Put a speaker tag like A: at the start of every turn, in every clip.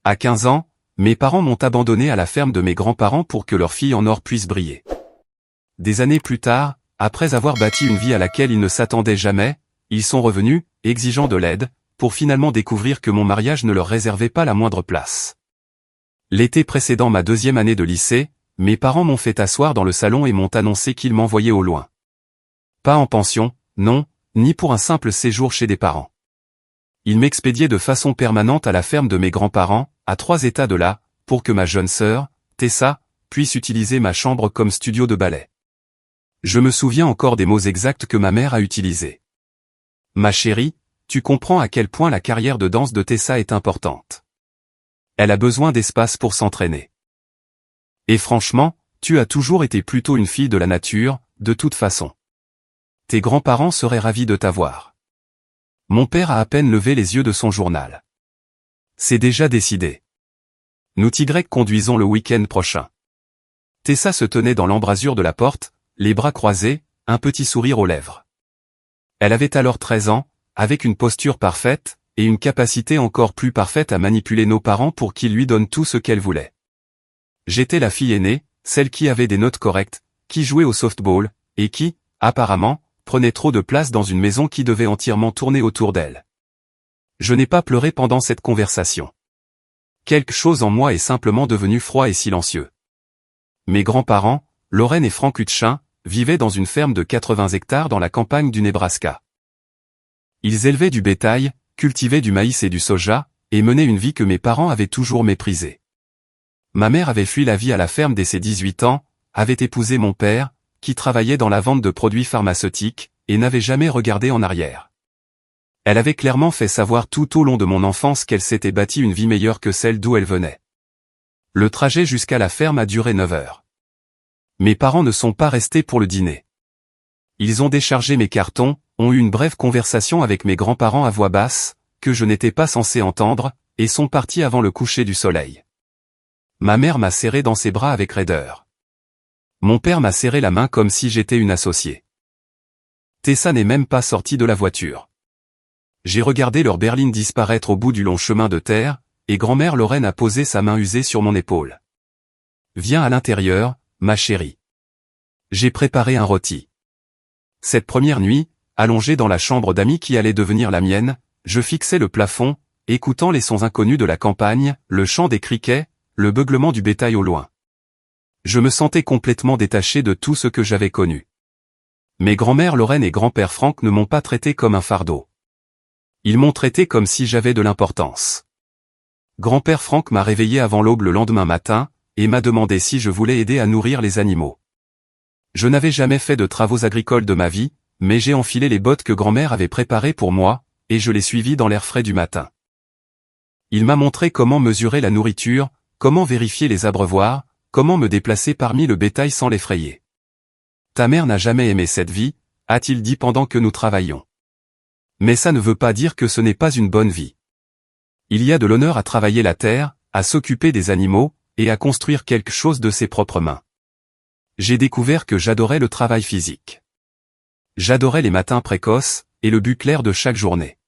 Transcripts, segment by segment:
A: À 15 ans, mes parents m'ont abandonné à la ferme de mes grands-parents pour que leur fille en or puisse briller. Des années plus tard, après avoir bâti une vie à laquelle ils ne s'attendaient jamais, ils sont revenus, exigeant de l'aide, pour finalement découvrir que mon mariage ne leur réservait pas la moindre place. L'été précédant ma 2e année de lycée, mes parents m'ont fait asseoir dans le salon et m'ont annoncé qu'ils m'envoyaient au loin. Pas en pension, non, ni pour un simple séjour chez des parents. Ils m'expédiaient de façon permanente à la ferme de mes grands-parents, à 3 états de là, pour que ma jeune sœur, Tessa, puisse utiliser ma chambre comme studio de ballet. Je me souviens encore des mots exacts que ma mère a utilisés. Ma chérie, tu comprends à quel point la carrière de danse de Tessa est importante. Elle a besoin d'espace pour s'entraîner. Et franchement, tu as toujours été plutôt une fille de la nature, de toute façon. Tes grands-parents seraient ravis de t'avoir. Mon père a à peine levé les yeux de son journal. C'est déjà décidé. Nous conduisons le week-end prochain. Tessa se tenait dans l'embrasure de la porte, les bras croisés, un petit sourire aux lèvres. Elle avait alors 13 ans, avec une posture parfaite, et une capacité encore plus parfaite à manipuler nos parents pour qu'ils lui donnent tout ce qu'elle voulait. J'étais la fille aînée, celle qui avait des notes correctes, qui jouait au softball, et qui, apparemment, prenait trop de place dans une maison qui devait entièrement tourner autour d'elle. Je n'ai pas pleuré pendant cette conversation. Quelque chose en moi est simplement devenu froid et silencieux. Mes grands-parents, Lorraine et Frank Hutchin, vivaient dans une ferme de 80 hectares dans la campagne du Nebraska. Ils élevaient du bétail, cultivaient du maïs et du soja, et menaient une vie que mes parents avaient toujours méprisée. Ma mère avait fui la vie à la ferme dès ses 18 ans, avait épousé mon père, qui travaillait dans la vente de produits pharmaceutiques, et n'avait jamais regardé en arrière. Elle avait clairement fait savoir tout au long de mon enfance qu'elle s'était bâtie une vie meilleure que celle d'où elle venait. Le trajet jusqu'à la ferme a duré 9 heures. Mes parents ne sont pas restés pour le dîner. Ils ont déchargé mes cartons, ont eu une brève conversation avec mes grands-parents à voix basse, que je n'étais pas censé entendre, et sont partis avant le coucher du soleil. Ma mère m'a serré dans ses bras avec raideur. Mon père m'a serré la main comme si j'étais une associée. Tessa n'est même pas sortie de la voiture. J'ai regardé leur berline disparaître au bout du long chemin de terre, et grand-mère Lorraine a posé sa main usée sur mon épaule. Viens à l'intérieur, ma chérie. J'ai préparé un rôti. Cette première nuit, allongé dans la chambre d'amis qui allait devenir la mienne, je fixais le plafond, écoutant les sons inconnus de la campagne, le chant des criquets, le beuglement du bétail au loin. Je me sentais complètement détaché de tout ce que j'avais connu. Mes grands-mères Lorraine et grand-père Frank ne m'ont pas traité comme un fardeau. Ils m'ont traité comme si j'avais de l'importance. Grand-père Frank m'a réveillé avant l'aube le lendemain matin, et m'a demandé si je voulais aider à nourrir les animaux. Je n'avais jamais fait de travaux agricoles de ma vie, mais j'ai enfilé les bottes que grand-mère avait préparées pour moi, et je l'ai suivi dans l'air frais du matin. Il m'a montré comment mesurer la nourriture, comment vérifier les abreuvoirs, comment me déplacer parmi le bétail sans l'effrayer. Ta mère n'a jamais aimé cette vie, a-t-il dit pendant que nous travaillions. Mais ça ne veut pas dire que ce n'est pas une bonne vie. Il y a de l'honneur à travailler la terre, à s'occuper des animaux, et à construire quelque chose de ses propres mains. J'ai découvert que j'adorais le travail physique. J'adorais les matins précoces, et le but clair de chaque journée.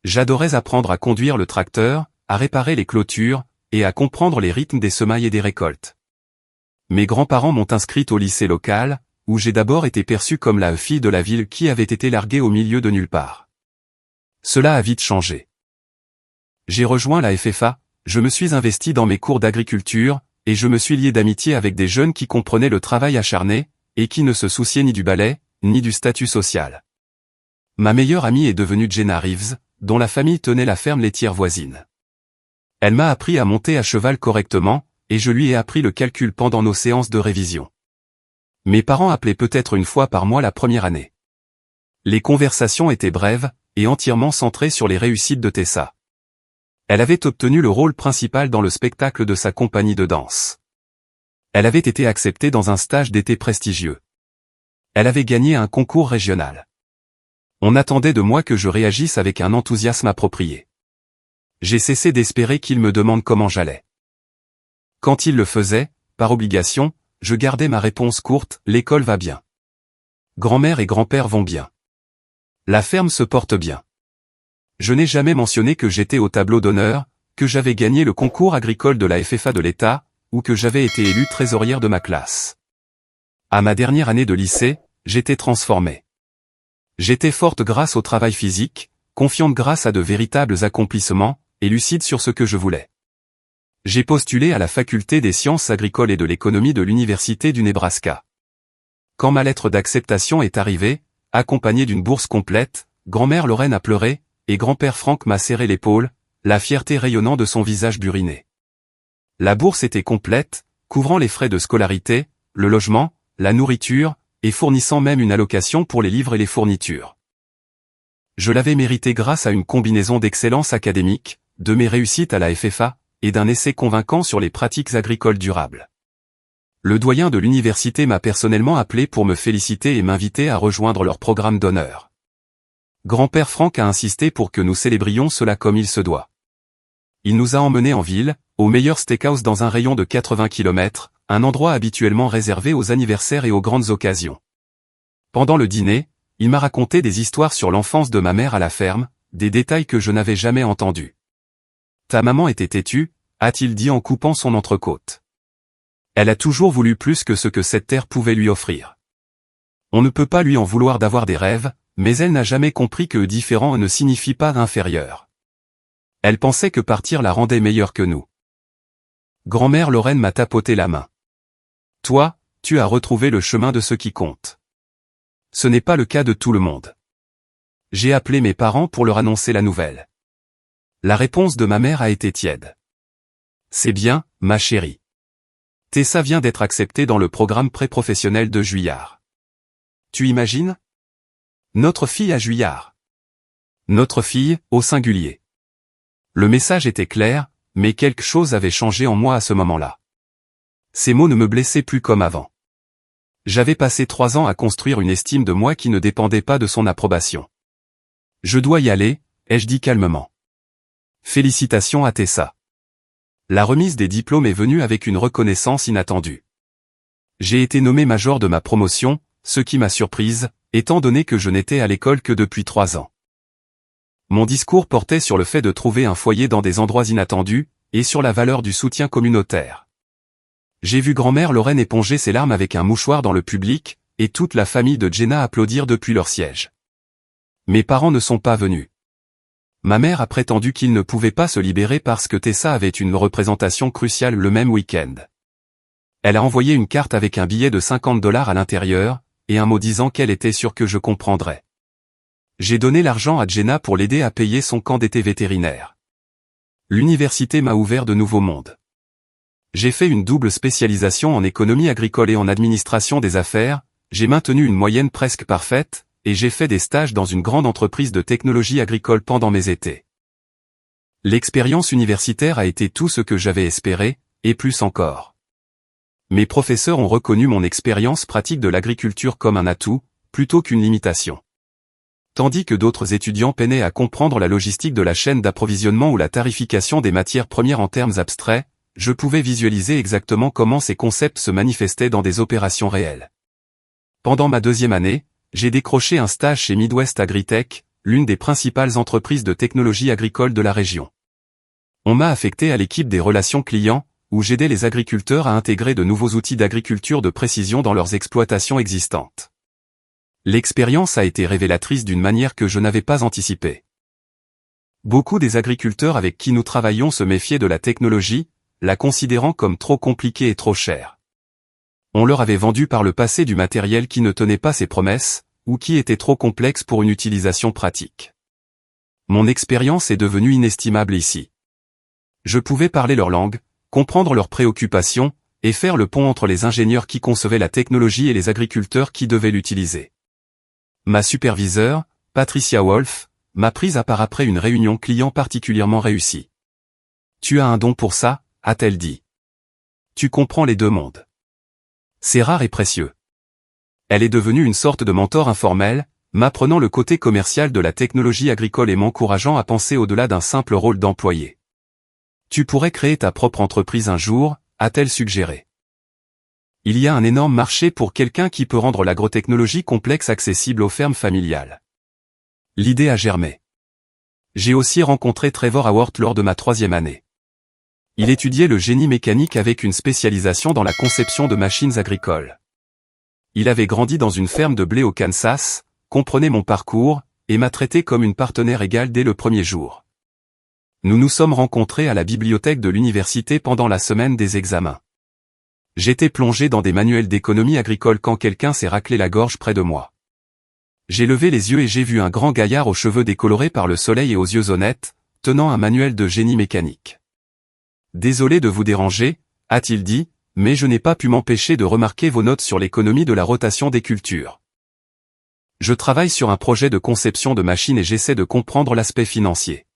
A: J'adorais apprendre à conduire le tracteur, à réparer les clôtures, et à comprendre les rythmes des semailles et des récoltes. Mes grands-parents m'ont inscrite au lycée local, où j'ai d'abord été perçue comme la fille de la ville qui avait été larguée au milieu de nulle part. Cela a vite changé. J'ai rejoint la FFA, je me suis investi dans mes cours d'agriculture, et je me suis lié d'amitié avec des jeunes qui comprenaient le travail acharné, et qui ne se souciaient ni du balai, ni du statut social. Ma meilleure amie est devenue Jenna Reeves, dont la famille tenait la ferme laitière voisine. Elle m'a appris à monter à cheval correctement, et je lui ai appris le calcul pendant nos séances de révision. Mes parents appelaient peut-être une fois par mois la première année. Les conversations étaient brèves, et entièrement centrées sur les réussites de Tessa. Elle avait obtenu le rôle principal dans le spectacle de sa compagnie de danse. Elle avait été acceptée dans un stage d'été prestigieux. Elle avait gagné un concours régional. On attendait de moi que je réagisse avec un enthousiasme approprié. J'ai cessé d'espérer qu'il me demande comment j'allais. Quand il le faisait, par obligation, je gardais ma réponse courte, l'école va bien. Grand-mère et grand-père vont bien. La ferme se porte bien. Je n'ai jamais mentionné que j'étais au tableau d'honneur, que j'avais gagné le concours agricole de la FFA de l'État, ou que j'avais été élue trésorière de ma classe. À ma dernière année de lycée, j'étais transformée. J'étais forte grâce au travail physique, confiante grâce à de véritables accomplissements, et lucide sur ce que je voulais. J'ai postulé à la faculté des sciences agricoles et de l'économie de l'Université du Nebraska. Quand ma lettre d'acceptation est arrivée, accompagnée d'une bourse complète, grand-mère Lorraine a pleuré, et grand-père Franck m'a serré l'épaule, la fierté rayonnant de son visage buriné. La bourse était complète, couvrant les frais de scolarité, le logement, la nourriture, et fournissant même une allocation pour les livres et les fournitures. Je l'avais mérité grâce à une combinaison d'excellence académique, de mes réussites à la FFA, et d'un essai convaincant sur les pratiques agricoles durables. Le doyen de l'université m'a personnellement appelé pour me féliciter et m'inviter à rejoindre leur programme d'honneur. Grand-père Franck a insisté pour que nous célébrions cela comme il se doit. Il nous a emmenés en ville, au meilleur steakhouse dans un rayon de 80 km, un endroit habituellement réservé aux anniversaires et aux grandes occasions. Pendant le dîner, il m'a raconté des histoires sur l'enfance de ma mère à la ferme, des détails que je n'avais jamais entendus. « Ta maman était têtue », a-t-il dit en coupant son entrecôte. Elle a toujours voulu plus que ce que cette terre pouvait lui offrir. On ne peut pas lui en vouloir d'avoir des rêves, mais elle n'a jamais compris que différent ne signifie pas inférieur. Elle pensait que partir la rendait meilleure que nous. Grand-mère Lorraine m'a tapoté la main. Toi, tu as retrouvé le chemin de ce qui compte. Ce n'est pas le cas de tout le monde. J'ai appelé mes parents pour leur annoncer la nouvelle. La réponse de ma mère a été tiède. C'est bien, ma chérie. Tessa vient d'être acceptée dans le programme pré-professionnel de Juillard. Tu imagines? Notre fille à Juillard. Notre fille, au singulier. Le message était clair, mais quelque chose avait changé en moi à ce moment-là. Ces mots ne me blessaient plus comme avant. J'avais passé 3 ans à construire une estime de moi qui ne dépendait pas de son approbation. Je dois y aller, ai-je dit calmement. Félicitations à Tessa. La remise des diplômes est venue avec une reconnaissance inattendue. J'ai été nommé major de ma promotion, ce qui m'a surprise, étant donné que je n'étais à l'école que depuis 3 ans. Mon discours portait sur le fait de trouver un foyer dans des endroits inattendus, et sur la valeur du soutien communautaire. J'ai vu grand-mère Lorraine éponger ses larmes avec un mouchoir dans le public, et toute la famille de Jenna applaudir depuis leur siège. Mes parents ne sont pas venus. Ma mère a prétendu qu'ils ne pouvaient pas se libérer parce que Tessa avait une représentation cruciale le même week-end. Elle a envoyé une carte avec un billet de $50 à l'intérieur, et un mot disant qu'elle était sûre que je comprendrais. J'ai donné l'argent à Jenna pour l'aider à payer son camp d'été vétérinaire. L'université m'a ouvert de nouveaux mondes. J'ai fait une double spécialisation en économie agricole et en administration des affaires, j'ai maintenu une moyenne presque parfaite, et j'ai fait des stages dans une grande entreprise de technologie agricole pendant mes étés. L'expérience universitaire a été tout ce que j'avais espéré, et plus encore. Mes professeurs ont reconnu mon expérience pratique de l'agriculture comme un atout, plutôt qu'une limitation. Tandis que d'autres étudiants peinaient à comprendre la logistique de la chaîne d'approvisionnement ou la tarification des matières premières en termes abstraits, je pouvais visualiser exactement comment ces concepts se manifestaient dans des opérations réelles. Pendant ma 2e année, j'ai décroché un stage chez Midwest Agritech, l'une des principales entreprises de technologie agricole de la région. On m'a affecté à l'équipe des relations clients, où j'aidais les agriculteurs à intégrer de nouveaux outils d'agriculture de précision dans leurs exploitations existantes. L'expérience a été révélatrice d'une manière que je n'avais pas anticipée. Beaucoup des agriculteurs avec qui nous travaillons se méfiaient de la technologie, la considérant comme trop compliquée et trop chère. On leur avait vendu par le passé du matériel qui ne tenait pas ses promesses, ou qui était trop complexe pour une utilisation pratique. Mon expérience est devenue inestimable ici. Je pouvais parler leur langue, comprendre leurs préoccupations, et faire le pont entre les ingénieurs qui concevaient la technologie et les agriculteurs qui devaient l'utiliser. Ma superviseure, Patricia Wolf, m'a prise à part après une réunion client particulièrement réussie. Tu as un don pour ça, a-t-elle dit. Tu comprends les 2 mondes. C'est rare et précieux. Elle est devenue une sorte de mentor informel, m'apprenant le côté commercial de la technologie agricole et m'encourageant à penser au-delà d'un simple rôle d'employé. Tu pourrais créer ta propre entreprise un jour, a-t-elle suggéré. Il y a un énorme marché pour quelqu'un qui peut rendre l'agrotechnologie complexe accessible aux fermes familiales. L'idée a germé. J'ai aussi rencontré Trevor Howard lors de ma 3e année. Il étudiait le génie mécanique avec une spécialisation dans la conception de machines agricoles. Il avait grandi dans une ferme de blé au Kansas, comprenait mon parcours, et m'a traité comme une partenaire égale dès le premier jour. Nous nous sommes rencontrés à la bibliothèque de l'université pendant la semaine des examens. J'étais plongé dans des manuels d'économie agricole quand quelqu'un s'est raclé la gorge près de moi. J'ai levé les yeux et j'ai vu un grand gaillard aux cheveux décolorés par le soleil et aux yeux honnêtes, tenant un manuel de génie mécanique. « Désolé de vous déranger », a-t-il dit, mais je n'ai pas pu m'empêcher de remarquer vos notes sur l'économie de la rotation des cultures. Je travaille sur un projet de conception de machines et j'essaie de comprendre l'aspect financier.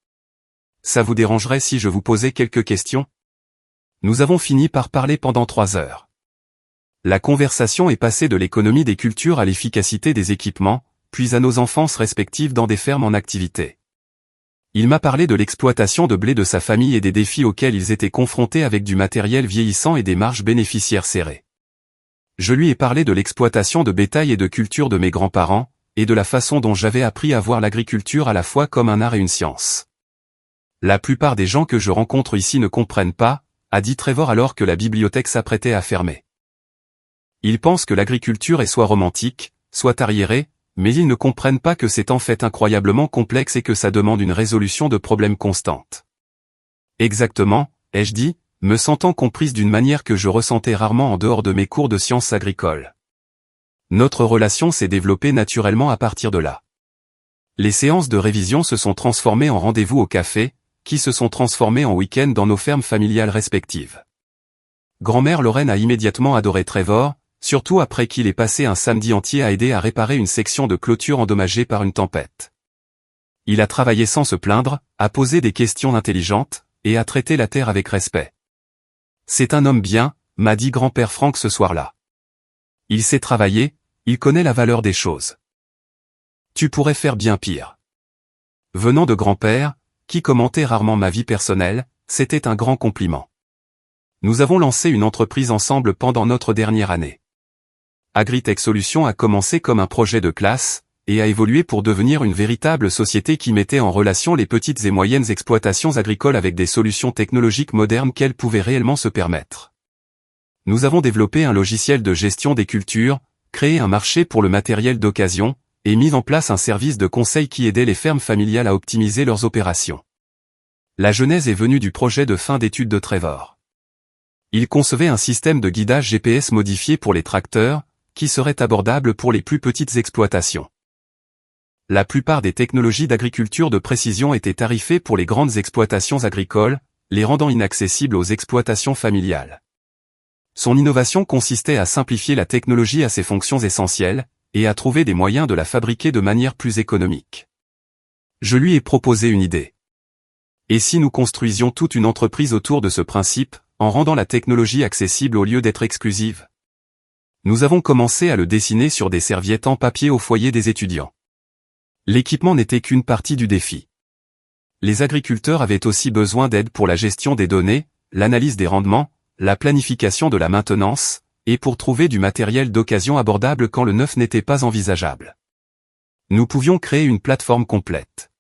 A: Ça vous dérangerait si je vous posais quelques questions? Nous avons fini par parler pendant 3 heures. La conversation est passée de l'économie des cultures à l'efficacité des équipements, puis à nos enfances respectives dans des fermes en activité. Il m'a parlé de l'exploitation de blé de sa famille et des défis auxquels ils étaient confrontés avec du matériel vieillissant et des marges bénéficiaires serrées. Je lui ai parlé de l'exploitation de bétail et de culture de mes grands-parents, et de la façon dont j'avais appris à voir l'agriculture à la fois comme un art et une science. La plupart des gens que je rencontre ici ne comprennent pas, a dit Trevor alors que la bibliothèque s'apprêtait à fermer. Ils pensent que l'agriculture est soit romantique, soit arriérée, mais ils ne comprennent pas que c'est en fait incroyablement complexe et que ça demande une résolution de problèmes constante. Exactement, ai-je dit, me sentant comprise d'une manière que je ressentais rarement en dehors de mes cours de sciences agricoles. Notre relation s'est développée naturellement à partir de là. Les séances de révision se sont transformées en rendez-vous au café, qui se sont transformés en week-end dans nos fermes familiales respectives. Grand-mère Lorraine a immédiatement adoré Trevor, surtout après qu'il ait passé un samedi entier à aider à réparer une section de clôture endommagée par une tempête. Il a travaillé sans se plaindre, a posé des questions intelligentes, et a traité la terre avec respect. C'est un homme bien, m'a dit grand-père Frank ce soir-là. Il sait travailler, il connaît la valeur des choses. Tu pourrais faire bien pire. Venant de grand-père, qui commentait rarement ma vie personnelle, c'était un grand compliment. Nous avons lancé une entreprise ensemble pendant notre dernière année. Agritech Solutions a commencé comme un projet de classe, et a évolué pour devenir une véritable société qui mettait en relation les petites et moyennes exploitations agricoles avec des solutions technologiques modernes qu'elles pouvaient réellement se permettre. Nous avons développé un logiciel de gestion des cultures, créé un marché pour le matériel d'occasion, et mis en place un service de conseil qui aidait les fermes familiales à optimiser leurs opérations. La genèse est venue du projet de fin d'études de Trevor. Il concevait un système de guidage GPS modifié pour les tracteurs, qui serait abordable pour les plus petites exploitations. La plupart des technologies d'agriculture de précision étaient tarifées pour les grandes exploitations agricoles, les rendant inaccessibles aux exploitations familiales. Son innovation consistait à simplifier la technologie à ses fonctions essentielles, et à trouver des moyens de la fabriquer de manière plus économique. Je lui ai proposé une idée. Et si nous construisions toute une entreprise autour de ce principe, en rendant la technologie accessible au lieu d'être exclusive? Nous avons commencé à le dessiner sur des serviettes en papier au foyer des étudiants. L'équipement n'était qu'une partie du défi. Les agriculteurs avaient aussi besoin d'aide pour la gestion des données, l'analyse des rendements, la planification de la maintenance, et pour trouver du matériel d'occasion abordable quand le neuf n'était pas envisageable. Nous pouvions créer une plateforme complète.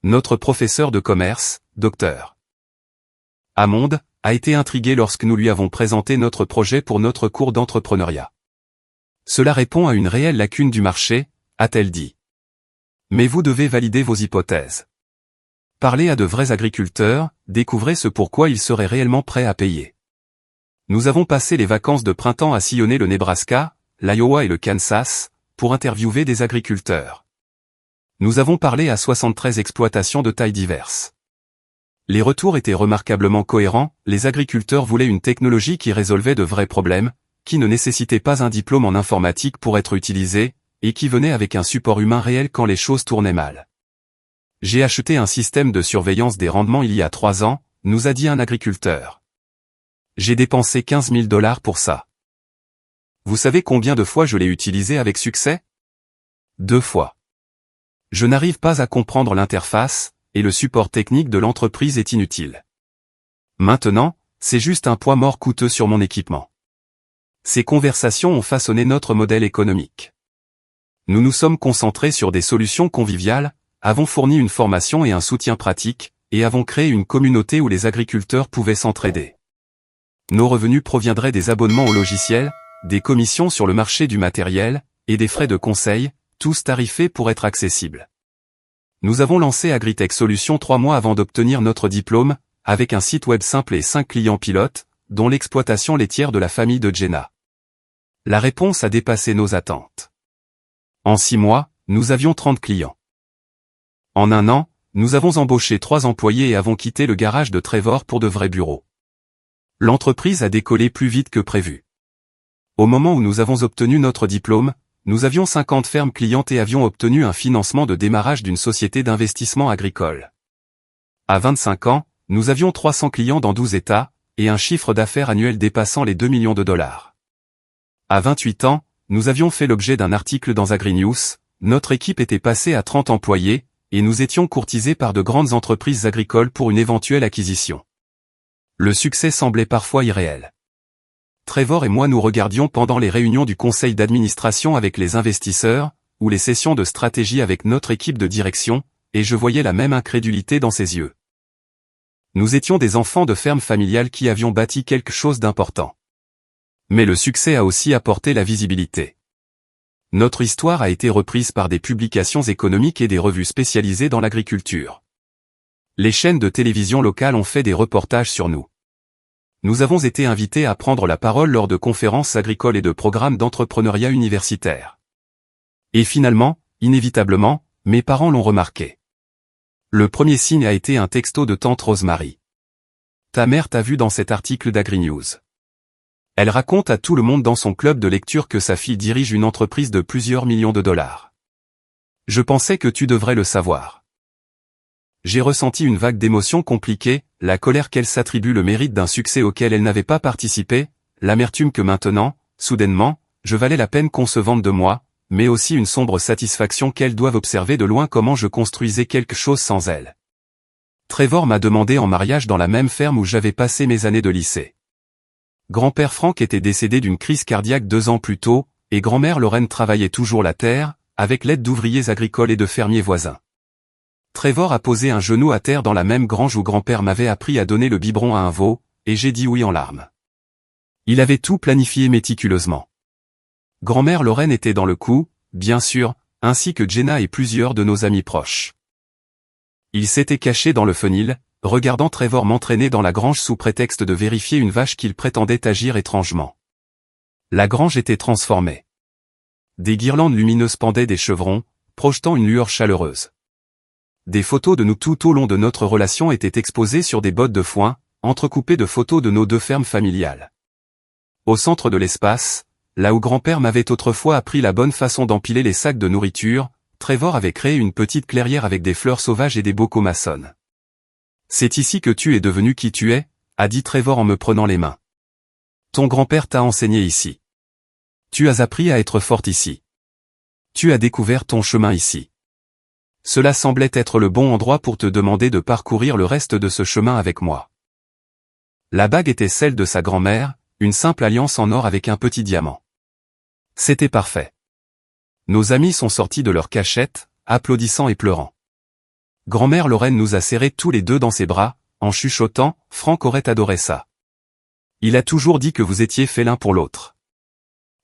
A: Notre professeur de commerce, Dr. Hammond, a été intrigué lorsque nous lui avons présenté notre projet pour notre cours d'entrepreneuriat. Cela répond à une réelle lacune du marché, a-t-elle dit. Mais vous devez valider vos hypothèses. Parlez à de vrais agriculteurs, découvrez ce pourquoi ils seraient réellement prêts à payer. Nous avons passé les vacances de printemps à sillonner le Nebraska, l'Iowa et le Kansas, pour interviewer des agriculteurs. Nous avons parlé à 73 exploitations de tailles diverses. Les retours étaient remarquablement cohérents, les agriculteurs voulaient une technologie qui résolvait de vrais problèmes, qui ne nécessitait pas un diplôme en informatique pour être utilisé, et qui venait avec un support humain réel quand les choses tournaient mal. J'ai acheté un système de surveillance des rendements il y a 3 ans, nous a dit un agriculteur. J'ai dépensé 15 000 $ pour ça. Vous savez combien de fois je l'ai utilisé avec succès? 2 fois. Je n'arrive pas à comprendre l'interface, et le support technique de l'entreprise est inutile. Maintenant, c'est juste un poids mort coûteux sur mon équipement. Ces conversations ont façonné notre modèle économique. Nous nous sommes concentrés sur des solutions conviviales, avons fourni une formation et un soutien pratique, et avons créé une communauté où les agriculteurs pouvaient s'entraider. Nos revenus proviendraient des abonnements au logiciel, des commissions sur le marché du matériel, et des frais de conseil, tous tarifés pour être accessibles. Nous avons lancé Agritech Solutions 3 mois avant d'obtenir notre diplôme, avec un site web simple et 5 clients pilotes, dont l'exploitation laitière de la famille de Jenna. La réponse a dépassé nos attentes. En 6 mois, nous avions 30 clients. En 1 an, nous avons embauché 3 employés et avons quitté le garage de Trevor pour de vrais bureaux. L'entreprise a décollé plus vite que prévu. Au moment où nous avons obtenu notre diplôme, nous avions 50 fermes clientes et avions obtenu un financement de démarrage d'une société d'investissement agricole. À 25 ans, nous avions 300 clients dans 12 États, et un chiffre d'affaires annuel dépassant les 2 millions de dollars. À 28 ans, nous avions fait l'objet d'un article dans AgriNews, notre équipe était passée à 30 employés, et nous étions courtisés par de grandes entreprises agricoles pour une éventuelle acquisition. Le succès semblait parfois irréel. Trevor et moi nous regardions pendant les réunions du conseil d'administration avec les investisseurs, ou les sessions de stratégie avec notre équipe de direction, et je voyais la même incrédulité dans ses yeux. Nous étions des enfants de ferme familiale qui avions bâti quelque chose d'important. Mais le succès a aussi apporté la visibilité. Notre histoire a été reprise par des publications économiques et des revues spécialisées dans l'agriculture. Les chaînes de télévision locales ont fait des reportages sur nous. Nous avons été invités à prendre la parole lors de conférences agricoles et de programmes d'entrepreneuriat universitaire. Et finalement, inévitablement, mes parents l'ont remarqué. Le premier signe a été un texto de tante Rosemary. Ta mère t'a vu dans cet article d'AgriNews. Elle raconte à tout le monde dans son club de lecture que sa fille dirige une entreprise de plusieurs millions de dollars. Je pensais que tu devrais le savoir. J'ai ressenti une vague d'émotions compliquées, la colère qu'elle s'attribue le mérite d'un succès auquel elle n'avait pas participé, l'amertume que maintenant, soudainement, je valais la peine qu'on se vante de moi, mais aussi une sombre satisfaction qu'elle doive observer de loin comment je construisais quelque chose sans elle. Trevor m'a demandé en mariage dans la même ferme où j'avais passé mes années de lycée. Grand-père Frank était décédé d'une crise cardiaque 2 ans plus tôt, et grand-mère Lorraine travaillait toujours la terre, avec l'aide d'ouvriers agricoles et de fermiers voisins. Trevor a posé un genou à terre dans la même grange où grand-père m'avait appris à donner le biberon à un veau, et j'ai dit oui en larmes. Il avait tout planifié méticuleusement. Grand-mère Lorraine était dans le coup, bien sûr, ainsi que Jenna et plusieurs de nos amis proches. Il s'était caché dans le fenil, regardant Trevor m'entraîner dans la grange sous prétexte de vérifier une vache qu'il prétendait agir étrangement. La grange était transformée. Des guirlandes lumineuses pendaient des chevrons, projetant une lueur chaleureuse. Des photos de nous tout au long de notre relation étaient exposées sur des bottes de foin, entrecoupées de photos de nos 2 fermes familiales. Au centre de l'espace, là où grand-père m'avait autrefois appris la bonne façon d'empiler les sacs de nourriture, Trevor avait créé une petite clairière avec des fleurs sauvages et des bocaux maçonnes. C'est ici que tu es devenu qui tu es, a dit Trevor en me prenant les mains. Ton grand-père t'a enseigné ici. Tu as appris à être forte ici. Tu as découvert ton chemin ici. Cela semblait être le bon endroit pour te demander de parcourir le reste de ce chemin avec moi. La bague était celle de sa grand-mère, une simple alliance en or avec un petit diamant. C'était parfait. Nos amis sont sortis de leur cachette, applaudissant et pleurant. Grand-mère Lorraine nous a serrés tous les 2 dans ses bras, en chuchotant, Frank aurait adoré ça. Il a toujours dit que vous étiez faits l'un pour l'autre.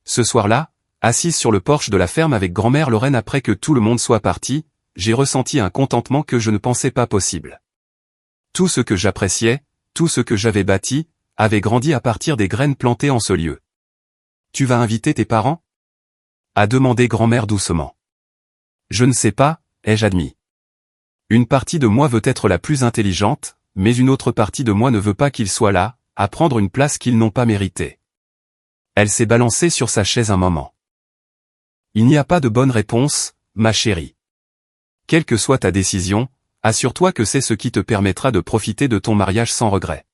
A: Ce soir-là, assise sur le porche de la ferme avec grand-mère Lorraine après que tout le monde soit parti, j'ai ressenti un contentement que je ne pensais pas possible. Tout ce que j'appréciais, tout ce que j'avais bâti, avait grandi à partir des graines plantées en ce lieu. Tu vas inviter tes parents ? A demandé grand-mère doucement. Je ne sais pas, ai-je admis. Une partie de moi veut être la plus intelligente, mais une autre partie de moi ne veut pas qu'ils soient là, à prendre une place qu'ils n'ont pas méritée. Elle s'est balancée sur sa chaise un moment. Il n'y a pas de bonne réponse, ma chérie. Quelle que soit ta décision, assure-toi que c'est ce qui te permettra de profiter de ton mariage sans regret.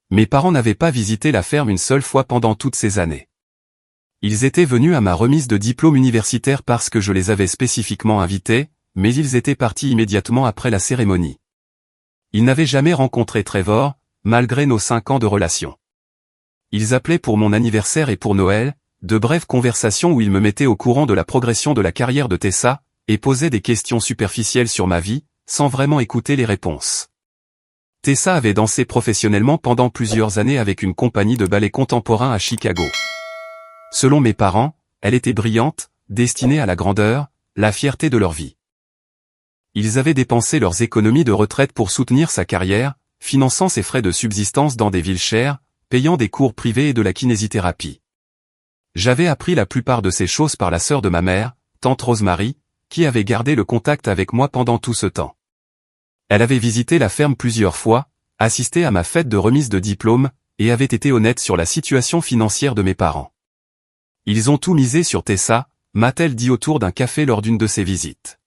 A: Mes parents n'avaient pas visité la ferme une seule fois pendant toutes ces années. Ils étaient venus à ma remise de diplôme universitaire parce que je les avais spécifiquement invités, mais ils étaient partis immédiatement après la cérémonie. Ils n'avaient jamais rencontré Trevor, malgré nos 5 ans de relation. Ils appelaient pour mon anniversaire et pour Noël, de brèves conversations où ils me mettaient au courant de la progression de la carrière de Tessa, et posaient des questions superficielles sur ma vie, sans vraiment écouter les réponses. Tessa avait dansé professionnellement pendant plusieurs années avec une compagnie de ballet contemporain à Chicago. Selon mes parents, elle était brillante, destinée à la grandeur, la fierté de leur vie. Ils avaient dépensé leurs économies de retraite pour soutenir sa carrière, finançant ses frais de subsistance dans des villes chères, payant des cours privés et de la kinésithérapie. J'avais appris la plupart de ces choses par la sœur de ma mère, tante Rosemary, qui avait gardé le contact avec moi pendant tout ce temps. Elle avait visité la ferme plusieurs fois, assisté à ma fête de remise de diplôme, et avait été honnête sur la situation financière de mes parents. Ils ont tout misé sur Tessa, m'a-t-elle dit autour d'un café lors d'une de ses visites.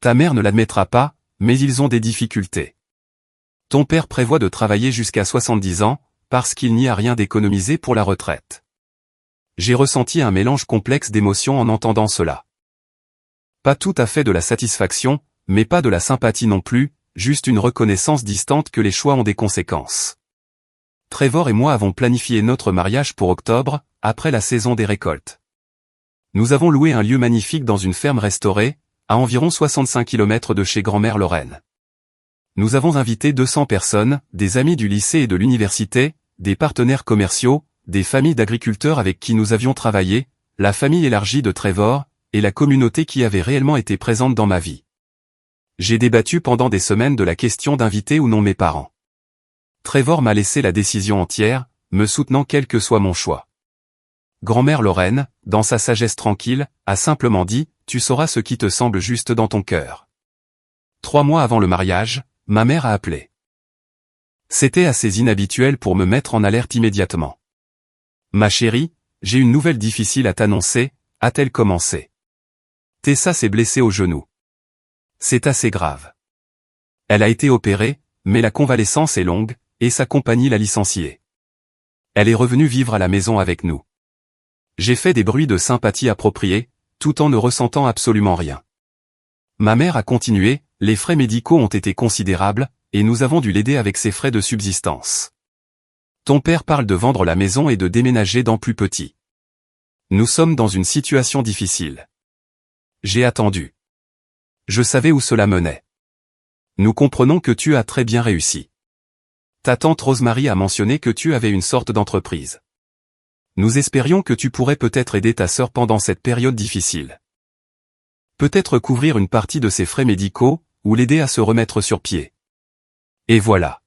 A: Ta mère ne l'admettra pas, mais ils ont des difficultés. Ton père prévoit de travailler jusqu'à 70 ans, parce qu'il n'y a rien d'économisé pour la retraite. J'ai ressenti un mélange complexe d'émotions en entendant cela. Pas tout à fait de la satisfaction, mais pas de la sympathie non plus, juste une reconnaissance distante que les choix ont des conséquences. Trevor et moi avons planifié notre mariage pour octobre, après la saison des récoltes. Nous avons loué un lieu magnifique dans une ferme restaurée, à environ 65 km de chez grand-mère Lorraine. Nous avons invité 200 personnes, des amis du lycée et de l'université, des partenaires commerciaux, des familles d'agriculteurs avec qui nous avions travaillé, la famille élargie de Trevor, et la communauté qui avait réellement été présente dans ma vie. J'ai débattu pendant des semaines de la question d'inviter ou non mes parents. Trevor m'a laissé la décision entière, me soutenant quel que soit mon choix. Grand-mère Lorraine, dans sa sagesse tranquille, a simplement dit « Tu sauras ce qui te semble juste dans ton cœur ». 3 mois avant le mariage, ma mère a appelé. C'était assez inhabituel pour me mettre en alerte immédiatement. « Ma chérie, j'ai une nouvelle difficile à t'annoncer », a-t-elle commencé. Tessa s'est blessée au genou. C'est assez grave. Elle a été opérée, mais la convalescence est longue, et sa compagnie l'a licenciée. Elle est revenue vivre à la maison avec nous. J'ai fait des bruits de sympathie appropriés, tout en ne ressentant absolument rien. Ma mère a continué, les frais médicaux ont été considérables, et nous avons dû l'aider avec ses frais de subsistance. Ton père parle de vendre la maison et de déménager dans plus petit. Nous sommes dans une situation difficile. J'ai attendu. Je savais où cela menait. Nous comprenons que tu as très bien réussi. Ta tante Rosemary a mentionné que tu avais une sorte d'entreprise. Nous espérions que tu pourrais peut-être aider ta sœur pendant cette période difficile. Peut-être couvrir une partie de ses frais médicaux, ou l'aider à se remettre sur pied. Et voilà.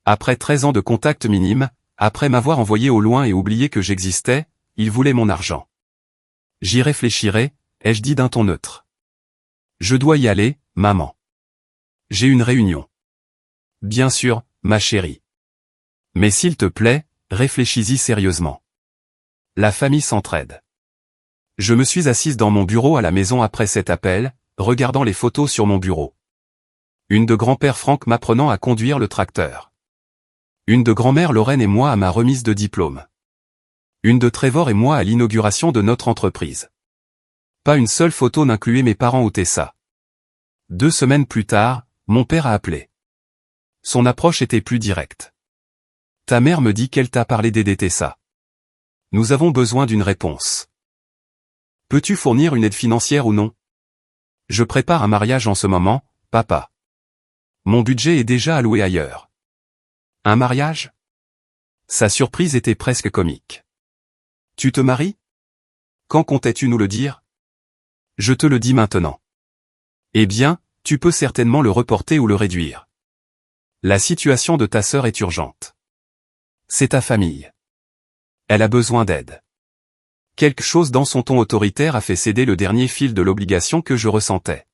A: Après 13 ans de contact minime, après m'avoir envoyé au loin et oublié que j'existais, il voulait mon argent. J'y réfléchirai, ai-je dit d'un ton neutre. Je dois y aller, maman. J'ai une réunion. Bien sûr, ma chérie. Mais s'il te plaît, réfléchis-y sérieusement. La famille s'entraide. Je me suis assise dans mon bureau à la maison après cet appel, regardant les photos sur mon bureau. Une de grand-père Franck m'apprenant à conduire le tracteur. Une de grand-mère Lorraine et moi à ma remise de diplôme. Une de Trevor et moi à l'inauguration de notre entreprise. Pas une seule photo n'incluait mes parents ou Tessa. 2 semaines plus tard, mon père a appelé. Son approche était plus directe. Ta mère me dit qu'elle t'a parlé d'aider Tessa. Nous avons besoin d'une réponse. Peux-tu fournir une aide financière ou non? Je prépare un mariage en ce moment, papa. Mon budget est déjà alloué ailleurs. Un mariage? Sa surprise était presque comique. Tu te maries? Quand comptais-tu nous le dire? Je te le dis maintenant. Eh bien, tu peux certainement le reporter ou le réduire. La situation de ta sœur est urgente. C'est ta famille. Elle a besoin d'aide. Quelque chose dans son ton autoritaire a fait céder le dernier fil de l'obligation que je ressentais.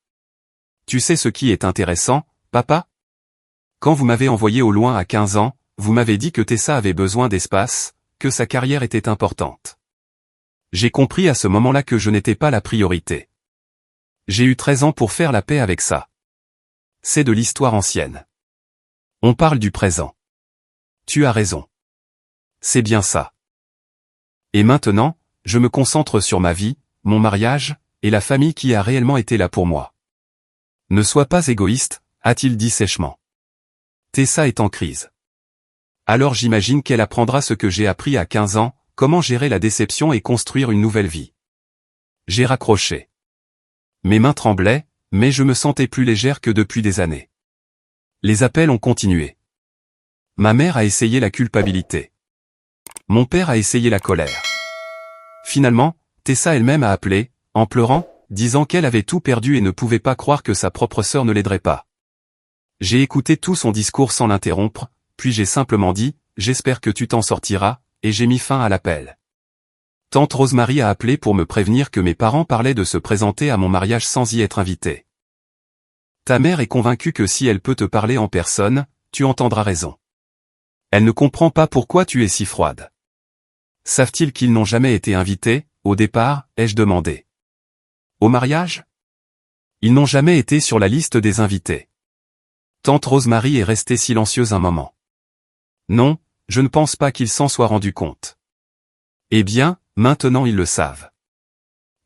A: Tu sais ce qui est intéressant, papa? Quand vous m'avez envoyé au loin à 15 ans, vous m'avez dit que Tessa avait besoin d'espace, que sa carrière était importante. J'ai compris à ce moment-là que je n'étais pas la priorité. J'ai eu 13 ans pour faire la paix avec ça. C'est de l'histoire ancienne. On parle du présent. Tu as raison. C'est bien ça. Et maintenant, je me concentre sur ma vie, mon mariage, et la famille qui a réellement été là pour moi. Ne sois pas égoïste, a-t-il dit sèchement. Tessa est en crise. Alors j'imagine qu'elle apprendra ce que j'ai appris à 15 ans, comment gérer la déception et construire une nouvelle vie. J'ai raccroché. Mes mains tremblaient, mais je me sentais plus légère que depuis des années. Les appels ont continué. Ma mère a essayé la culpabilité. Mon père a essayé la colère. Finalement, Tessa elle-même a appelé, en pleurant, disant qu'elle avait tout perdu et ne pouvait pas croire que sa propre sœur ne l'aiderait pas. J'ai écouté tout son discours sans l'interrompre, puis j'ai simplement dit, « J'espère que tu t'en sortiras », et j'ai mis fin à l'appel. Tante Rosemary a appelé pour me prévenir que mes parents parlaient de se présenter à mon mariage sans y être invités. Ta mère est convaincue que si elle peut te parler en personne, tu entendras raison. Elle ne comprend pas pourquoi tu es si froide. Savent-ils qu'ils n'ont jamais été invités, au départ, ai-je demandé. Au mariage? Ils n'ont jamais été sur la liste des invités. Tante Rosemary est restée silencieuse un moment. Non, je ne pense pas qu'ils s'en soient rendus compte. Eh bien, maintenant ils le savent.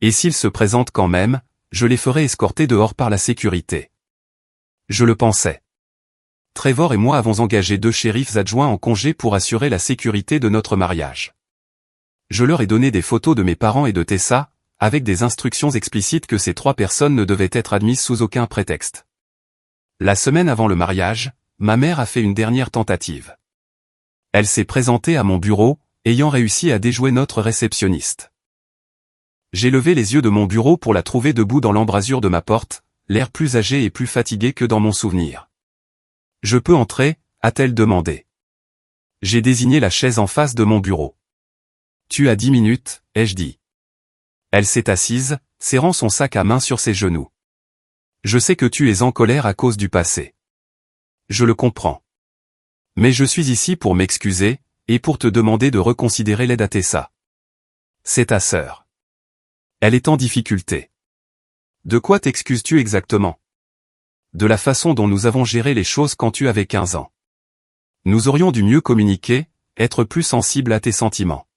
A: Et s'ils se présentent quand même, je les ferai escorter dehors par la sécurité. Je le pensais. Trevor et moi avons engagé 2 shérifs adjoints en congé pour assurer la sécurité de notre mariage. Je leur ai donné des photos de mes parents et de Tessa, avec des instructions explicites que ces 3 personnes ne devaient être admises sous aucun prétexte. La semaine avant le mariage, ma mère a fait une dernière tentative. Elle s'est présentée à mon bureau, ayant réussi à déjouer notre réceptionniste. J'ai levé les yeux de mon bureau pour la trouver debout dans l'embrasure de ma porte, l'air plus âgé et plus fatigué que dans mon souvenir. « Je peux entrer ?» a-t-elle demandé. J'ai désigné la chaise en face de mon bureau. « Tu as 10 minutes », ai-je dit. Elle s'est assise, serrant son sac à main sur ses genoux. « Je sais que tu es en colère à cause du passé. Je le comprends. Mais je suis ici pour m'excuser, et pour te demander de reconsidérer l'aide à Tessa. C'est ta sœur. Elle est en difficulté. De quoi t'excuses-tu exactement? De la façon dont nous avons géré les choses quand tu avais 15 ans. Nous aurions dû mieux communiquer, être plus sensibles à tes sentiments.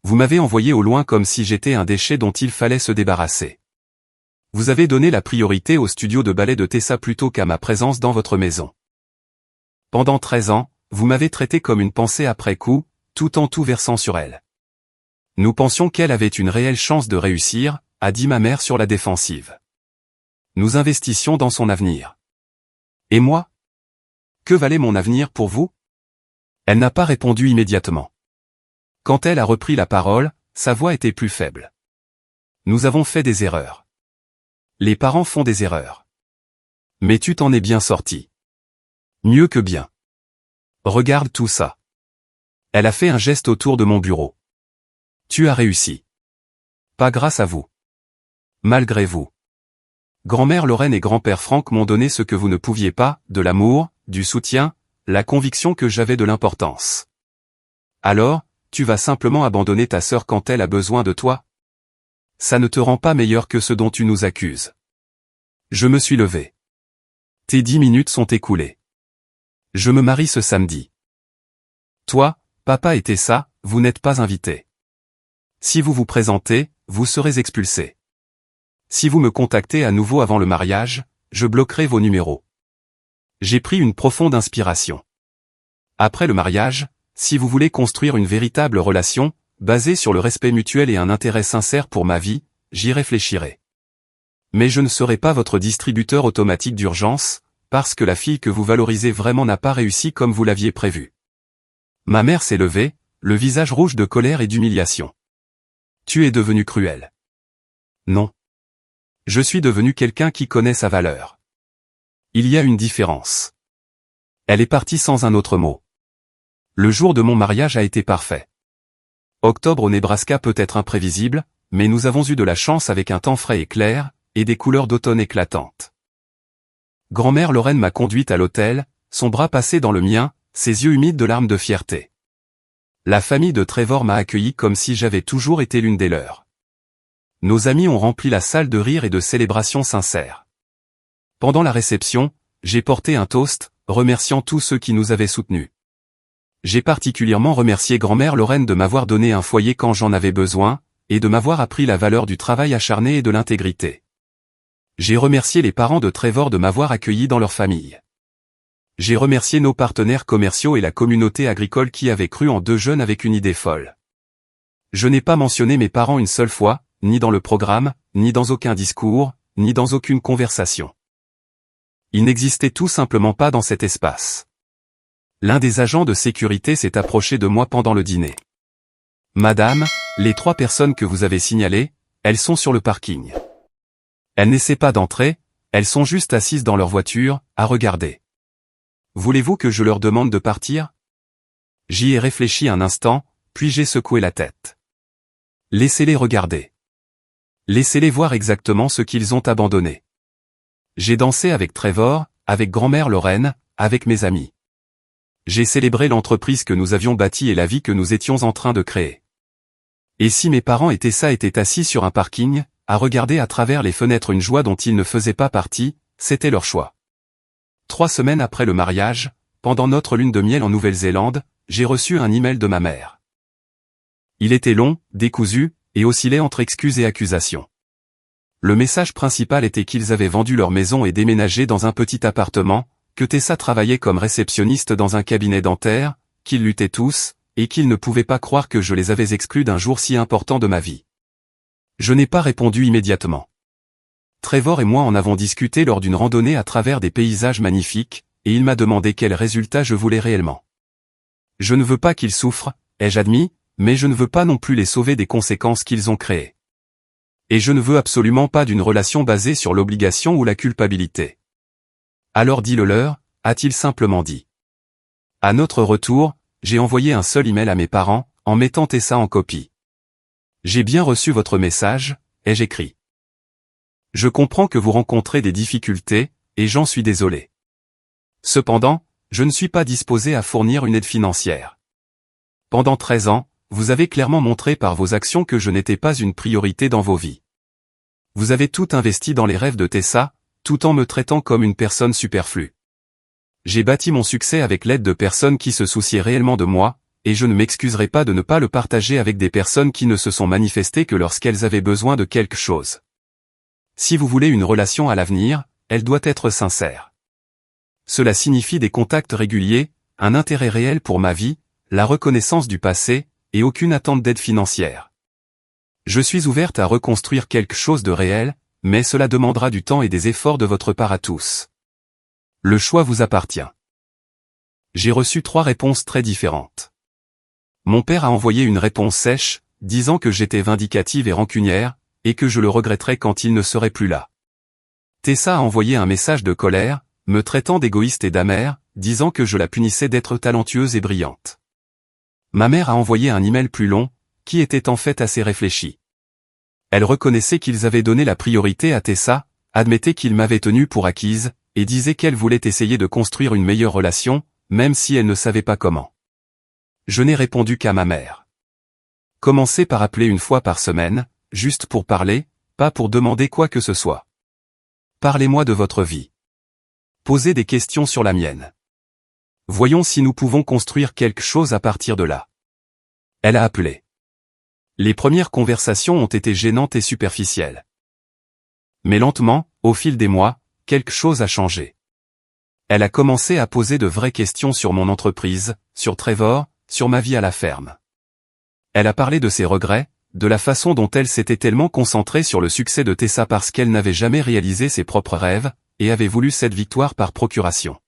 A: Vous m'avez envoyé au loin comme si j'étais un déchet dont il fallait se débarrasser. Vous avez donné la priorité au studio de ballet de Tessa plutôt qu'à ma présence dans votre maison. Pendant 13 ans, vous m'avez traité comme une pensée après coup, tout en tout versant sur elle. Nous pensions qu'elle avait une réelle chance de réussir, a dit ma mère sur la défensive. Nous investissions dans son avenir. Et moi? Que valait mon avenir pour vous? Elle n'a pas répondu immédiatement. Quand elle a repris la parole, sa voix était plus faible. Nous avons fait des erreurs. Les parents font des erreurs. Mais tu t'en es bien sorti. Mieux que bien. Regarde tout ça. Elle a fait un geste autour de mon bureau. Tu as réussi. Pas grâce à vous. Malgré vous. Grand-mère Lorraine et grand-père Franck m'ont donné ce que vous ne pouviez pas, de l'amour, du soutien, la conviction que j'avais de l'importance. Alors, tu vas simplement abandonner ta sœur quand elle a besoin de toi? Ça ne te rend pas meilleur que ce dont tu nous accuses. Je me suis levé. Tes 10 minutes sont écoulées. Je me marie ce samedi. Toi, papa et Tessa, vous n'êtes pas invités. Si vous vous présentez, vous serez expulsés. Si vous me contactez à nouveau avant le mariage, je bloquerai vos numéros. J'ai pris une profonde inspiration. Après le mariage, si vous voulez construire une véritable relation, basée sur le respect mutuel et un intérêt sincère pour ma vie, j'y réfléchirai. Mais je ne serai pas votre distributeur automatique d'urgence, parce que la fille que vous valorisez vraiment n'a pas réussi comme vous l'aviez prévu. Ma mère s'est levée, le visage rouge de colère et d'humiliation. Tu es devenu cruel. Non. Je suis devenu quelqu'un qui connaît sa valeur. Il y a une différence. Elle est partie sans un autre mot. Le jour de mon mariage a été parfait. Octobre au Nebraska peut être imprévisible, mais nous avons eu de la chance avec un temps frais et clair, et des couleurs d'automne éclatantes. Grand-mère Lorraine m'a conduite à l'hôtel, son bras passé dans le mien, ses yeux humides de larmes de fierté. La famille de Trevor m'a accueilli comme si j'avais toujours été l'une des leurs. Nos amis ont rempli la salle de rire et de célébrations sincères. Pendant la réception, j'ai porté un toast, remerciant tous ceux qui nous avaient soutenus. J'ai particulièrement remercié grand-mère Lorraine de m'avoir donné un foyer quand j'en avais besoin, et de m'avoir appris la valeur du travail acharné et de l'intégrité. J'ai remercié les parents de Trevor de m'avoir accueilli dans leur famille. J'ai remercié nos partenaires commerciaux et la communauté agricole qui avait cru en deux jeunes avec une idée folle. Je n'ai pas mentionné mes parents une seule fois, ni dans le programme, ni dans aucun discours, ni dans aucune conversation. Il n'existait tout simplement pas dans cet espace. L'un des agents de sécurité s'est approché de moi pendant le dîner. Madame, les 3 personnes que vous avez signalées, elles sont sur le parking. Elles n'essaient pas d'entrer, elles sont juste assises dans leur voiture, à regarder. Voulez-vous que je leur demande de partir? J'y ai réfléchi un instant, puis j'ai secoué la tête. Laissez-les regarder. Laissez-les voir exactement ce qu'ils ont abandonné. J'ai dansé avec Trevor, avec grand-mère Lorraine, avec mes amis. J'ai célébré l'entreprise que nous avions bâtie et la vie que nous étions en train de créer. Et si mes parents et Tessa étaient assis sur un parking, à regarder à travers les fenêtres une joie dont ils ne faisaient pas partie, c'était leur choix. 3 semaines après le mariage, pendant notre lune de miel en Nouvelle-Zélande, j'ai reçu un email de ma mère. Il était long, décousu, et oscillait entre excuses et accusations. Le message principal était qu'ils avaient vendu leur maison et déménagé dans un petit appartement, que Tessa travaillait comme réceptionniste dans un cabinet dentaire, qu'ils luttaient tous, et qu'ils ne pouvaient pas croire que je les avais exclus d'un jour si important de ma vie. Je n'ai pas répondu immédiatement. Trevor et moi en avons discuté lors d'une randonnée à travers des paysages magnifiques, et il m'a demandé quel résultat je voulais réellement. Je ne veux pas qu'ils souffrent, ai-je admis, mais je ne veux pas non plus les sauver des conséquences qu'ils ont créées. Et je ne veux absolument pas d'une relation basée sur l'obligation ou la culpabilité. Alors dis-le leur, a-t-il simplement dit. À notre retour, j'ai envoyé un seul email à mes parents, en mettant Tessa en copie. J'ai bien reçu votre message, ai-je écrit. Je comprends que vous rencontrez des difficultés, et j'en suis désolé. Cependant, je ne suis pas disposé à fournir une aide financière. Pendant 13 ans, vous avez clairement montré par vos actions que je n'étais pas une priorité dans vos vies. Vous avez tout investi dans les rêves de Tessa, tout en me traitant comme une personne superflue. J'ai bâti mon succès avec l'aide de personnes qui se souciaient réellement de moi, et je ne m'excuserai pas de ne pas le partager avec des personnes qui ne se sont manifestées que lorsqu'elles avaient besoin de quelque chose. Si vous voulez une relation à l'avenir, elle doit être sincère. Cela signifie des contacts réguliers, un intérêt réel pour ma vie, la reconnaissance du passé, et aucune attente d'aide financière. Je suis ouverte à reconstruire quelque chose de réel, mais cela demandera du temps et des efforts de votre part à tous. Le choix vous appartient. J'ai reçu 3 réponses très différentes. Mon père a envoyé une réponse sèche, disant que j'étais vindicative et rancunière, et que je le regretterais quand il ne serait plus là. Tessa a envoyé un message de colère, me traitant d'égoïste et d'amère, disant que je la punissais d'être talentueuse et brillante. Ma mère a envoyé un email plus long, qui était en fait assez réfléchi. Elle reconnaissait qu'ils avaient donné la priorité à Tessa, admettait qu'ils m'avaient tenue pour acquise, et disait qu'elle voulait essayer de construire une meilleure relation, même si elle ne savait pas comment. Je n'ai répondu qu'à ma mère. Commencez par appeler une fois par semaine, juste pour parler, pas pour demander quoi que ce soit. Parlez-moi de votre vie. Posez des questions sur la mienne. Voyons si nous pouvons construire quelque chose à partir de là. Elle a appelé. Les premières conversations ont été gênantes et superficielles. Mais lentement, au fil des mois, quelque chose a changé. Elle a commencé à poser de vraies questions sur mon entreprise, sur Trevor, sur ma vie à la ferme. Elle a parlé de ses regrets, de la façon dont elle s'était tellement concentrée sur le succès de Tessa parce qu'elle n'avait jamais réalisé ses propres rêves, et avait voulu cette victoire par procuration.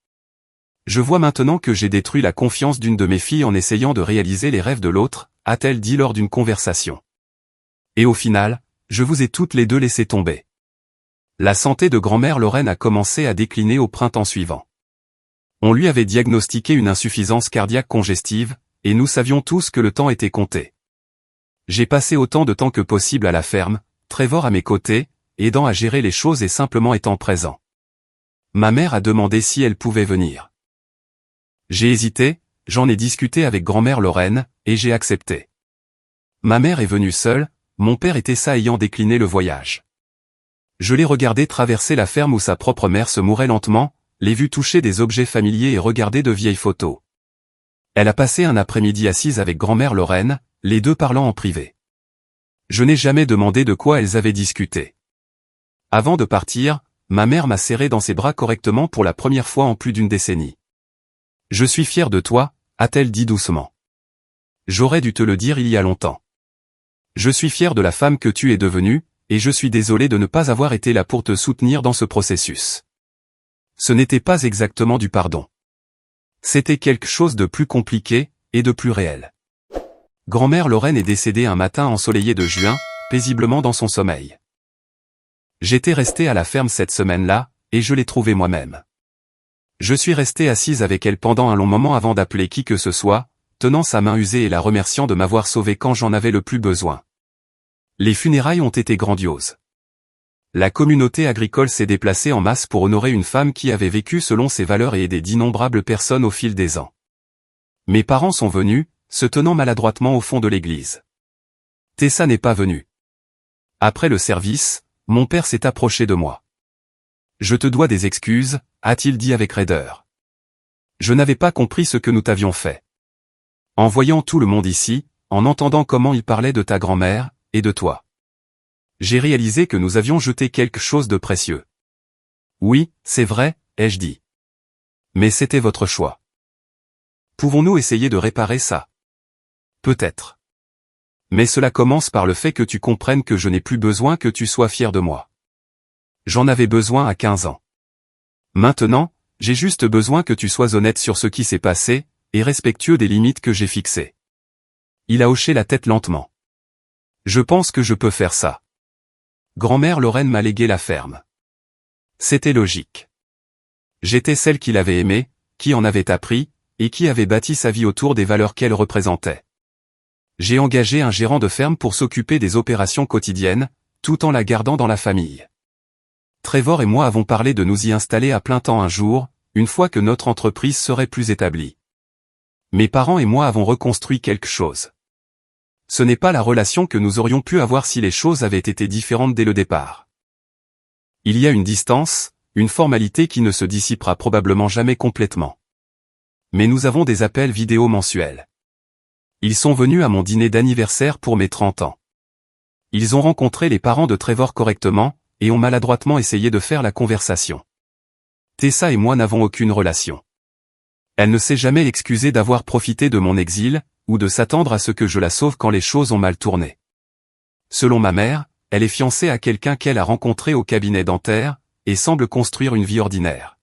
A: Je vois maintenant que j'ai détruit la confiance d'une de mes filles en essayant de réaliser les rêves de l'autre, a-t-elle dit lors d'une conversation. Et au final, je vous ai toutes les deux laissé tomber. La santé de grand-mère Lorraine a commencé à décliner au printemps suivant. On lui avait diagnostiqué une insuffisance cardiaque congestive, et nous savions tous que le temps était compté. J'ai passé autant de temps que possible à la ferme, Trevor à mes côtés, aidant à gérer les choses et simplement étant présent. Ma mère a demandé si elle pouvait venir. J'ai hésité, j'en ai discuté avec grand-mère Lorraine, et j'ai accepté. Ma mère est venue seule, mon père et Tessa ayant décliné le voyage. Je l'ai regardé traverser la ferme où sa propre mère se mourait lentement, l'ai vu toucher des objets familiers et regarder de vieilles photos. Elle a passé un après-midi assise avec grand-mère Lorraine, les deux parlant en privé. Je n'ai jamais demandé de quoi elles avaient discuté. Avant de partir, ma mère m'a serré dans ses bras correctement pour la première fois en plus d'une décennie. « Je suis fière de toi », a-t-elle dit doucement. « J'aurais dû te le dire il y a longtemps. Je suis fière de la femme que tu es devenue, et je suis désolée de ne pas avoir été là pour te soutenir dans ce processus. Ce n'était pas exactement du pardon. C'était quelque chose de plus compliqué, et de plus réel. Grand-mère Lorraine est décédée un matin ensoleillé de juin, paisiblement dans son sommeil. J'étais resté à la ferme cette semaine-là, et je l'ai trouvée moi-même. Je suis resté assise avec elle pendant un long moment avant d'appeler qui que ce soit, tenant sa main usée et la remerciant de m'avoir sauvé quand j'en avais le plus besoin. Les funérailles ont été grandioses. La communauté agricole s'est déplacée en masse pour honorer une femme qui avait vécu selon ses valeurs et aidé d'innombrables personnes au fil des ans. Mes parents sont venus, se tenant maladroitement au fond de l'église. Tessa n'est pas venue. Après le service, mon père s'est approché de moi. « Je te dois des excuses », a-t-il dit avec raideur. Je n'avais pas compris ce que nous t'avions fait. En voyant tout le monde ici, en entendant comment il parlait de ta grand-mère, et de toi. J'ai réalisé que nous avions jeté quelque chose de précieux. Oui, c'est vrai, ai-je dit. Mais c'était votre choix. Pouvons-nous essayer de réparer ça? Peut-être. Mais cela commence par le fait que tu comprennes que je n'ai plus besoin que tu sois fier de moi. J'en avais besoin à 15 ans. Maintenant, j'ai juste besoin que tu sois honnête sur ce qui s'est passé, et respectueux des limites que j'ai fixées. Il a hoché la tête lentement. Je pense que je peux faire ça. Grand-mère Lorraine m'a légué la ferme. C'était logique. J'étais celle qu'il avait aimée, qui en avait appris, et qui avait bâti sa vie autour des valeurs qu'elle représentait. J'ai engagé un gérant de ferme pour s'occuper des opérations quotidiennes, tout en la gardant dans la famille. Trevor et moi avons parlé de nous y installer à plein temps un jour, une fois que notre entreprise serait plus établie. Mes parents et moi avons reconstruit quelque chose. Ce n'est pas la relation que nous aurions pu avoir si les choses avaient été différentes dès le départ. Il y a une distance, une formalité qui ne se dissipera probablement jamais complètement. Mais nous avons des appels vidéo mensuels. Ils sont venus à mon dîner d'anniversaire pour mes 30 ans. Ils ont rencontré les parents de Trevor correctement, et ont maladroitement essayé de faire la conversation. Tessa et moi n'avons aucune relation. Elle ne s'est jamais excusée d'avoir profité de mon exil, ou de s'attendre à ce que je la sauve quand les choses ont mal tourné. Selon ma mère, elle est fiancée à quelqu'un qu'elle a rencontré au cabinet dentaire, et semble construire une vie ordinaire.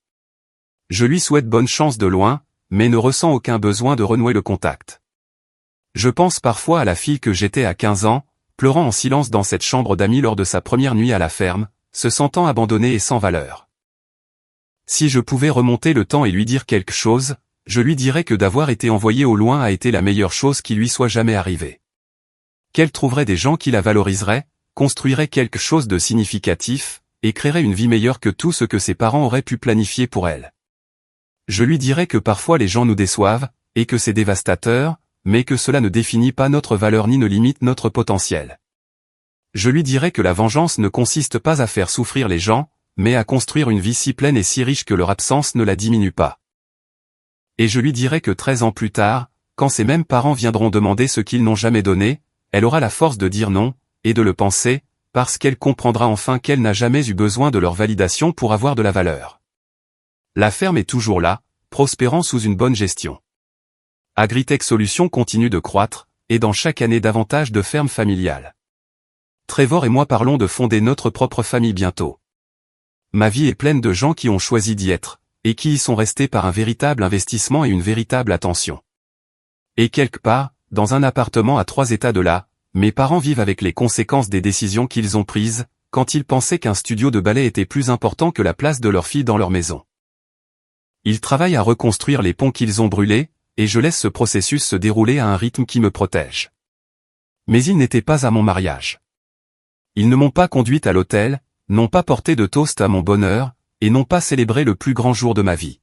A: Je lui souhaite bonne chance de loin, mais ne ressens aucun besoin de renouer le contact. Je pense parfois à la fille que j'étais à 15 ans, pleurant en silence dans cette chambre d'amis lors de sa première nuit à la ferme, se sentant abandonnée et sans valeur. Si je pouvais remonter le temps et lui dire quelque chose, je lui dirais que d'avoir été envoyé au loin a été la meilleure chose qui lui soit jamais arrivée. Qu'elle trouverait des gens qui la valoriseraient, construirait quelque chose de significatif, et créerait une vie meilleure que tout ce que ses parents auraient pu planifier pour elle. Je lui dirais que parfois les gens nous déçoivent, et que c'est dévastateur, mais que cela ne définit pas notre valeur ni ne limite notre potentiel. Je lui dirais que la vengeance ne consiste pas à faire souffrir les gens, mais à construire une vie si pleine et si riche que leur absence ne la diminue pas. Et je lui dirais que 13 ans plus tard, quand ses mêmes parents viendront demander ce qu'ils n'ont jamais donné, elle aura la force de dire non, et de le penser, parce qu'elle comprendra enfin qu'elle n'a jamais eu besoin de leur validation pour avoir de la valeur. La ferme est toujours là, prospérant sous une bonne gestion. Agritech Solutions continue de croître, et dans chaque année davantage de fermes familiales. Trevor et moi parlons de fonder notre propre famille bientôt. Ma vie est pleine de gens qui ont choisi d'y être, et qui y sont restés par un véritable investissement et une véritable attention. Et quelque part, dans un appartement à 3 états de là, mes parents vivent avec les conséquences des décisions qu'ils ont prises, quand ils pensaient qu'un studio de ballet était plus important que la place de leur fille dans leur maison. Ils travaillent à reconstruire les ponts qu'ils ont brûlés, et je laisse ce processus se dérouler à un rythme qui me protège. Mais ils n'étaient pas à mon mariage. Ils ne m'ont pas conduite à l'autel, n'ont pas porté de toast à mon bonheur, et n'ont pas célébré le plus grand jour de ma vie.